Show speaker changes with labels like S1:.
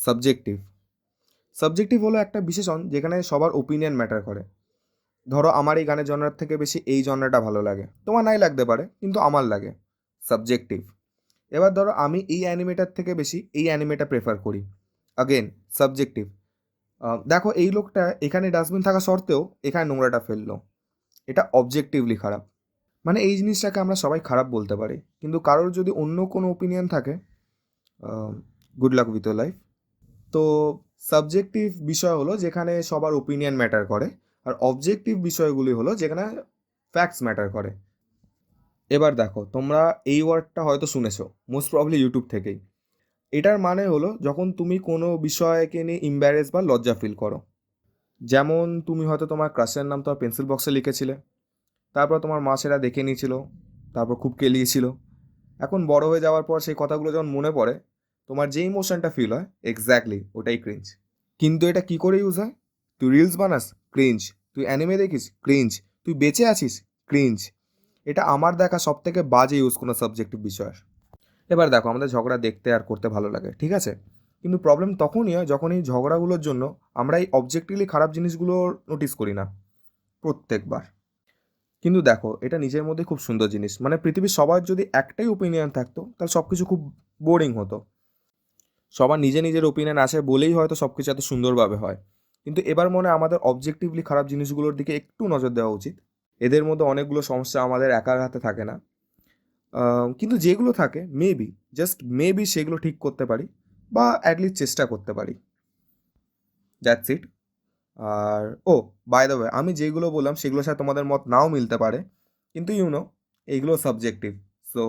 S1: Subjective subjective হলো একটা বিশেষণ যেখানে সবার ওপিনিয়ন ম্যাটার করে। ধরো আমার এই গানের জনরার থেকে বেশি এই জনরাটা ভালো লাগে, তোমার নাই লাগতে পারে কিন্তু আমার লাগে, সাবজেক্টিভ। এবার ধরো আমি এই অ্যানিমেটার থেকে বেশি এই অ্যানিমেটা প্রেফার করি, আগেন সাবজেক্টিভ। দেখো এই লোকটা এখানে ডাস্টবিন থাকা সত্ত্বেও এখানে নোংরাটা ফেললো, এটা অবজেক্টিভলি খারাপ। মানে এই জিনিসটাকে আমরা সবাই খারাপ বলতে পারি, কিন্তু কারোর যদি অন্য কোনো ওপিনিয়ন থাকে, গুড লাক উইথ লাইফ। তো সাবজেক্টিভ বিষয় হলো যেখানে সবার ওপিনিয়ন ম্যাটার করে, আর অবজেক্টিভ বিষয়গুলি হলো যেখানে ফ্যাক্টস ম্যাটার করে। এবার দেখো তোমরা এই ওয়ার্ডটা হয়তো শুনেছো মোস্ট প্রবলি ইউটিউব থেকেই। এটার মানে হলো যখন তুমি কোনো বিষয়কে নিয়ে ইম্বারেস বা লজ্জা ফিল করো। যেমন তুমি হয়তো তোমার ক্রাশের নাম তোমার পেন্সিল বক্সে লিখেছিলে, তারপর তোমার মা সেটা দেখে নিয়েছিল, তারপর খুব কেলিয়েছিল। এখন বড় হয়ে যাওয়ার পর সেই কথাগুলো যখন মনে পড়ে, তোমার যে ইমোশনটা ফিল হয় এক্স্যাক্টলি ওটাই ক্রিঞ্জ। কিন্তু এটা কি করে ইউজ হয়? তুই রিলস বানাস, ক্রিঞ্জ। তুই অ্যানিমে দেখিস, ক্রিঞ্জ। তুই বেঁচে আছিস, ক্রিঞ্জ। এটা আমার দেখা সব থেকে বাজে ইউজ কোনো সাবজেক্টিভ বিষয়ের। এবার দেখো আমাদের ঝগড়া দেখতে আর করতে ভালো লাগে, ঠিক আছে, কিন্তু প্রবলেম তখনই হয় যখন এই ঝগড়াগুলোর জন্য আমরা এই অবজেক্টিভলি খারাপ জিনিসগুলো নোটিস করি না প্রত্যেকবার। কিন্তু দেখো এটা নিজের মধ্যে খুব সুন্দর জিনিস, মানে পৃথিবীর সবার যদি একটাই ওপিনিয়ন থাকতো তাহলে সব কিছু খুব বোরিং হতো। সবার নিজে নিজের ওপিনিয়ন আছে বলেই হয়তো সব কিছু এত সুন্দরভাবে হয়। কিন্তু এবার মনে হয় আমাদের অবজেক্টিভলি খারাপ জিনিসগুলোর দিকে একটু নজর দেওয়া উচিত। এদের মধ্যে অনেকগুলো সমস্যা আমাদের একার হাতে থাকে না, কিন্তু যেগুলো থাকে মেবি, জাস্ট মেবি সেগুলো ঠিক করতে পারি, বা অ্যাটলিস্ট চেষ্টা করতে পারি। That's it. আর ও, বাই দ্য ওয়ে, আমি যেগুলো বললাম সেগুলোর সাথে তোমাদের মত নাও মিলতে পারে, কিন্তু এইগুলো সাবজেক্টিভ। সো